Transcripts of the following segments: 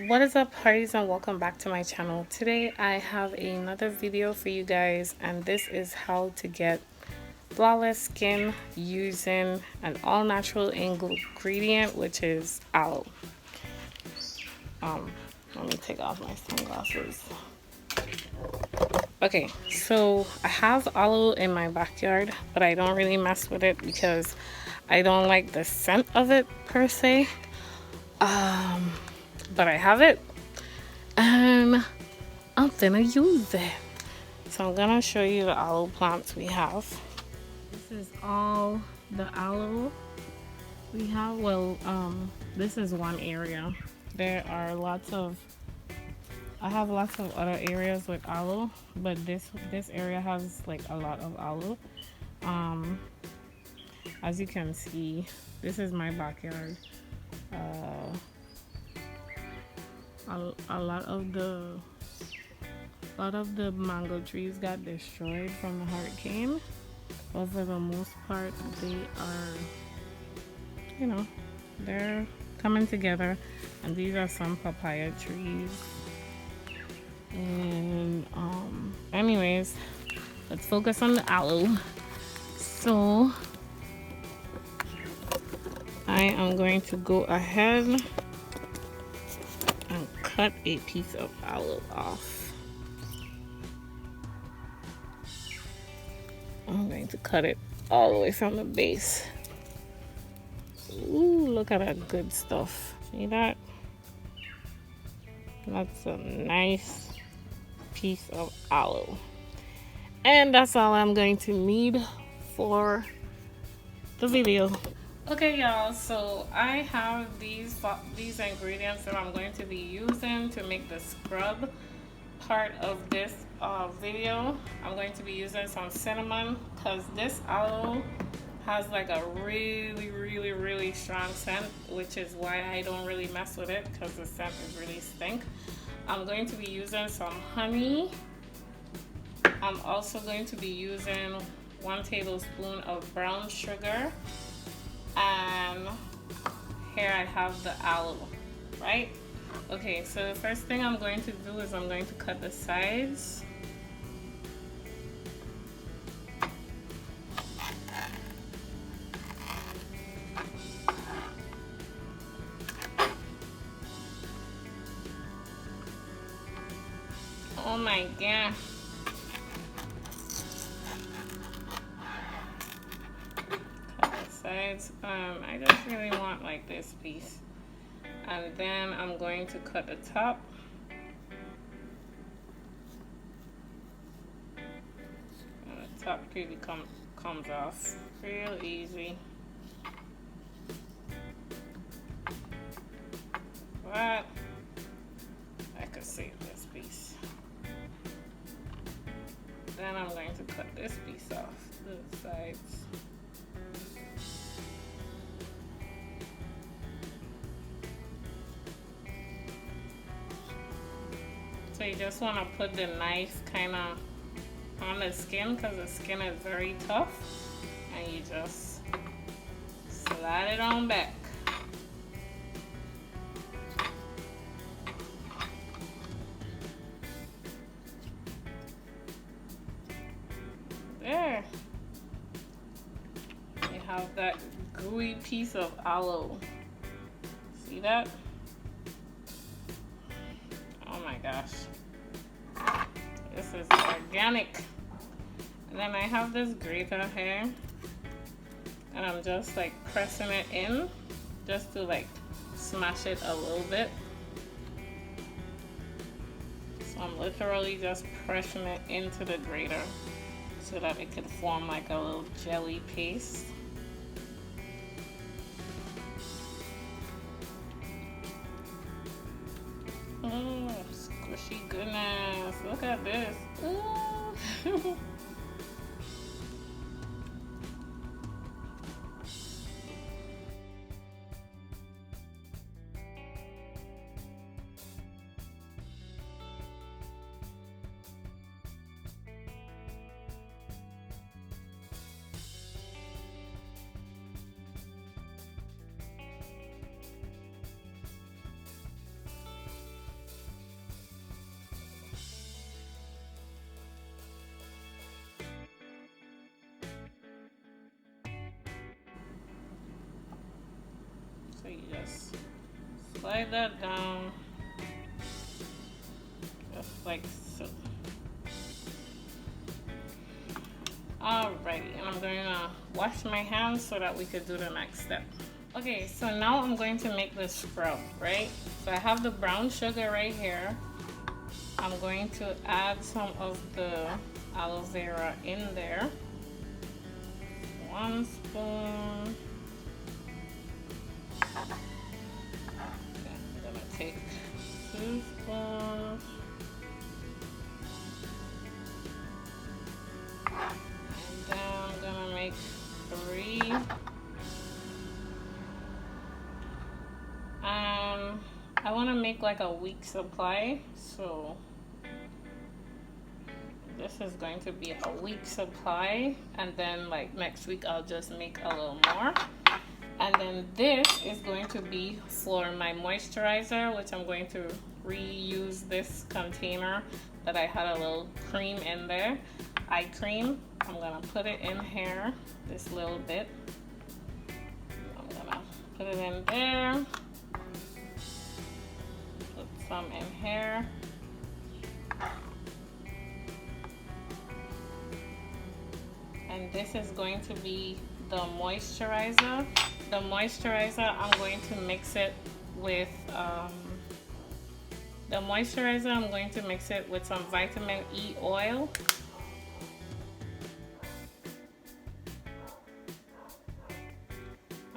What is up, parties, and welcome back to my channel. Today I have another video for you guys, and this is how to get flawless skin using an all-natural ingredient, which is aloe. Let me take off my sunglasses. Okay, so I have aloe in my backyard, but I don't really mess with it because I don't like the scent of it per se. But I have it and I'm gonna use it. So I'm gonna show you the aloe plants we have. This is all the aloe we have. Well, this is one area. There are I have lots of other areas with aloe, but this area has like a lot of aloe. As you can see, this is my backyard. A lot of the mango trees got destroyed from the hurricane, but for the most part they are, they're coming together. And these are some papaya trees. And anyways, let's focus on the aloe. So I am going to go ahead and cut a piece of aloe off. I'm going to cut it all the way from the base. Ooh, look at that good stuff. See that? That's a nice piece of aloe. And that's all I'm going to need for the video. Okay, y'all, so I have these ingredients that I'm going to be using to make the scrub part of this video. I'm going to be using some cinnamon because this aloe has like a really strong scent, which is why I don't really mess with it, because the scent is really stink. I'm going to be using some honey. I'm also going to be using 1 tablespoon of brown sugar. And here I have the aloe, right? Okay, so the first thing I'm going to do is I'm going to cut the sides. Oh my god. Sides. I just really want like this piece, and then I'm going to cut the top. And the top really comes off real easy. But I could save this piece. Then I'm going to cut this piece off the sides. So you just want to put the knife kind of on the skin because the skin is very tough, and you just slide it on back. There. You have that gooey piece of aloe. See that? Oh my gosh, this is organic. And then I have this grater here, and I'm just like pressing it in just to like smash it a little bit. So I'm literally just pressing it into the grater so that it could form like a little jelly paste. Oh, squishy goodness. Look at this. Ooh. just slide that down, just like so. Alrighty, and I'm going to wash my hands so that we could do the next step. Okay, so now I'm going to make the scrub, right? So I have the brown sugar right here. I'm going to add some of the aloe vera in there. 1 spoon. Okay, I'm gonna take 2 spoons. And then I'm gonna make 3. I want to make like a week supply, so this is going to be a week supply, and then like next week I'll just make a little more. And then this is going to be for my moisturizer, which I'm going to reuse this container that I had a little cream in there, eye cream. I'm gonna put it in here, this little bit. I'm gonna put it in there. Some in here. And this is going to be the moisturizer. The moisturizer, I'm going to mix it with some vitamin E oil.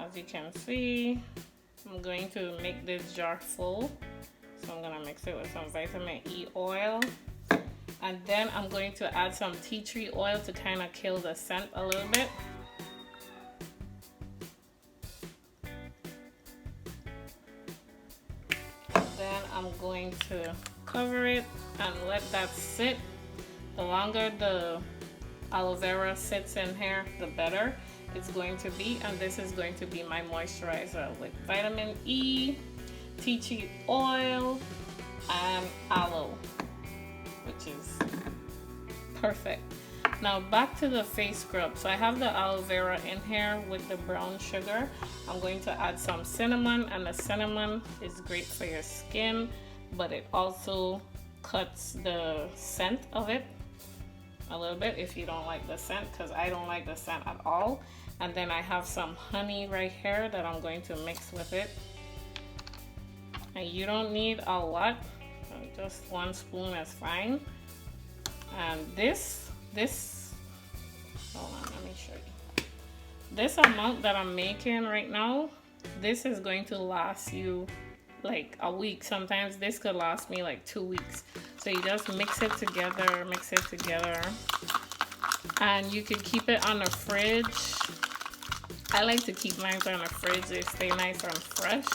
As you can see, I'm going to make this jar full. So I'm gonna mix it with some vitamin E oil. And then I'm going to add some tea tree oil to kind of kill the scent a little bit. Then I'm going to cover it and let that sit. The longer the aloe vera sits in here, the better it's going to be. And this is going to be my moisturizer with vitamin E, tea tree oil, and aloe, which is perfect. Now back to the face scrub. So I have the aloe vera in here with the brown sugar. I'm going to add some cinnamon, and the cinnamon is great for your skin, but it also cuts the scent of it a little bit if you don't like the scent, because I don't like the scent at all. And then I have some honey right here that I'm going to mix with it. And you don't need a lot, just 1 spoon is fine. And this, hold on, let me show you. This amount that I'm making right now, this is going to last you like a week. Sometimes this could last me like 2 weeks. So you just mix it together, and you can keep it on the fridge. I like to keep mine on the fridge, they stay nice and fresh.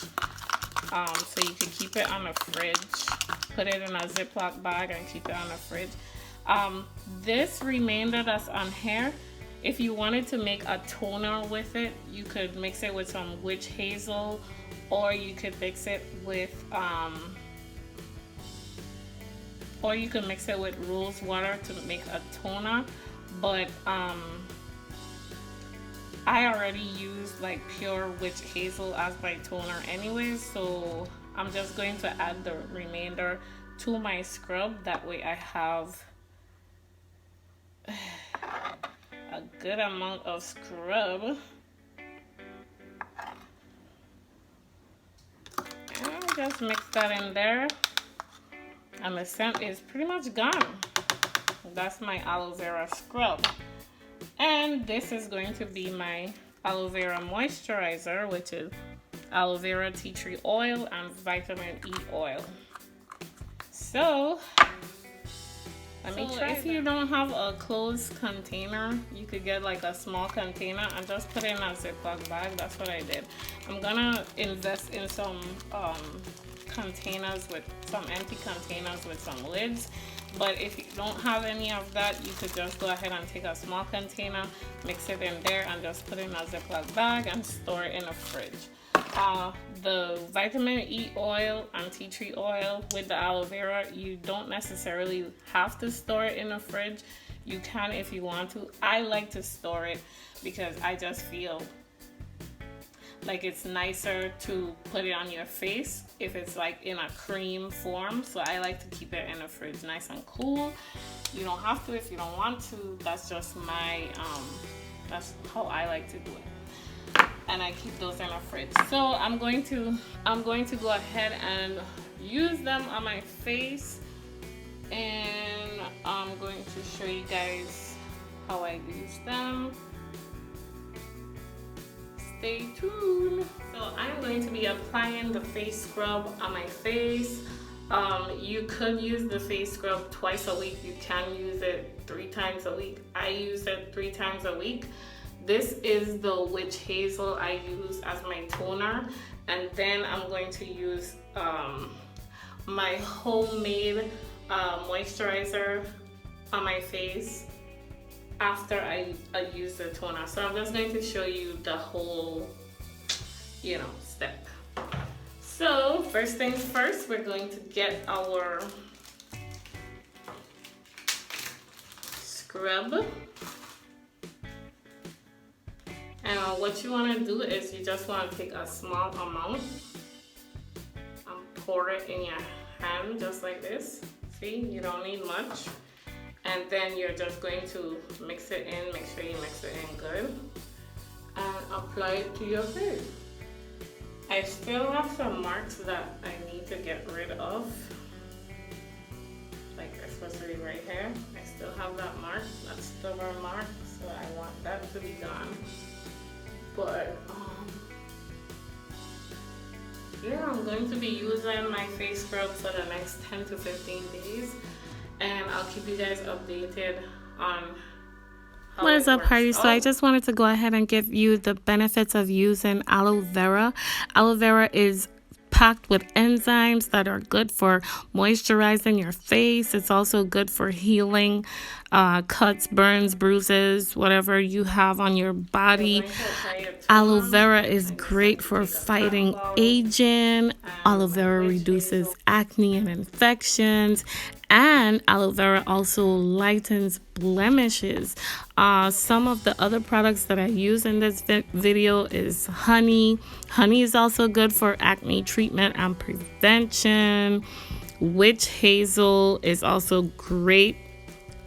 So you can keep it on the fridge, put it in a Ziploc bag and keep it on the fridge. This remainder that's on here, if you wanted to make a toner with it, you could mix it with some witch hazel, or you could mix it with rose water to make a toner. But I already use like pure witch hazel as my toner anyways, so I'm just going to add the remainder to my scrub. That way I have a good amount of scrub. And just mix that in there, and the scent is pretty much gone. That's my aloe vera scrub. And this is going to be my aloe vera moisturizer, which is aloe vera, tea tree oil, and vitamin E oil. So let me try. If you don't have a closed container, you could get like a small container and just put it in a Ziploc bag. That's what I did. I'm gonna invest in some containers, with some empty containers with some lids. But if you don't have any of that, you could just go ahead and take a small container, mix it in there, and just put it in a Ziploc bag and store it in a fridge. The vitamin E oil and tea tree oil with the aloe vera, you don't necessarily have to store it in a fridge. You can if you want to. I like to store it because I just feel like it's nicer to put it on your face if it's like in a cream form. So I like to keep it in the fridge nice and cool. You don't have to if you don't want to. That's just my that's how I like to do it, and I keep those in the fridge. So I'm going to go ahead and use them on my face, and I'm going to show you guys how I use them. Stay tuned. So I'm going to be applying the face scrub on my face. You could use the face scrub twice a week. You can use it 3 times a week. I use it 3 times a week. This is the witch hazel I use as my toner, and then I'm going to use my homemade moisturizer on my face after I use the toner. So I'm just going to show you the whole, you know, step. So first things first, we're going to get our scrub. And what you want to do is you just want to take a small amount and pour it in your hand just like this. See, you don't need much. And then you're just going to mix it in, make sure you mix it in good, and apply it to your face. I still have some marks that I need to get rid of, like especially right here. I still have that mark, that stubborn mark, so I want that to be gone. But yeah, I'm going to be using my face scrub for the next 10 to 15 days. And I'll keep you guys updated on how What is up, party? So I Oh, just wanted to go ahead and give you the benefits of using aloe vera. Aloe vera is packed with enzymes that are good for moisturizing your face. It's also good for healing cuts, burns, bruises, whatever you have on your we're body. going to apply it Aloe toner. vera is I just great like to for take a fighting cotton ball aging. Aloe and my vera witch reduces hazel. acne and infections. And aloe vera also lightens blemishes. Some of the other products that I use in this video is honey. Honey is also good for acne treatment and prevention. Witch hazel is also great.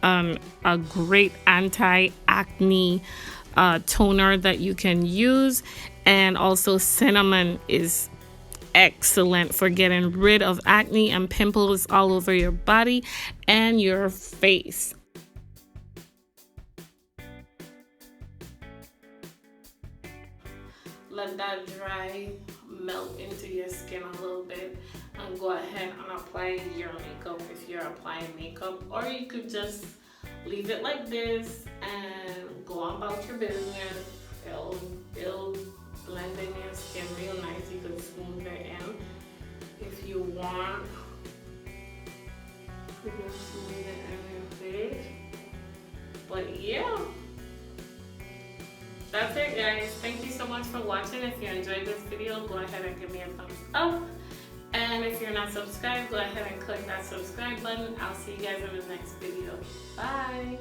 A great anti-acne toner that you can use. And also cinnamon is excellent for getting rid of acne and pimples all over your body and your face. Let that dry, melt into your skin a little bit, and go ahead and apply your makeup if you're applying makeup, or you could just leave it like this and go on about your business. It'll blend in your skin real nice. You could smooth it in if you want. You can smooth it in your face. But yeah, that's it, guys. Thank you so much for watching. If you enjoyed this video, go ahead and give me a thumbs up. And if you're not subscribed, go ahead and click that subscribe button. I'll see you guys in the next video. Bye.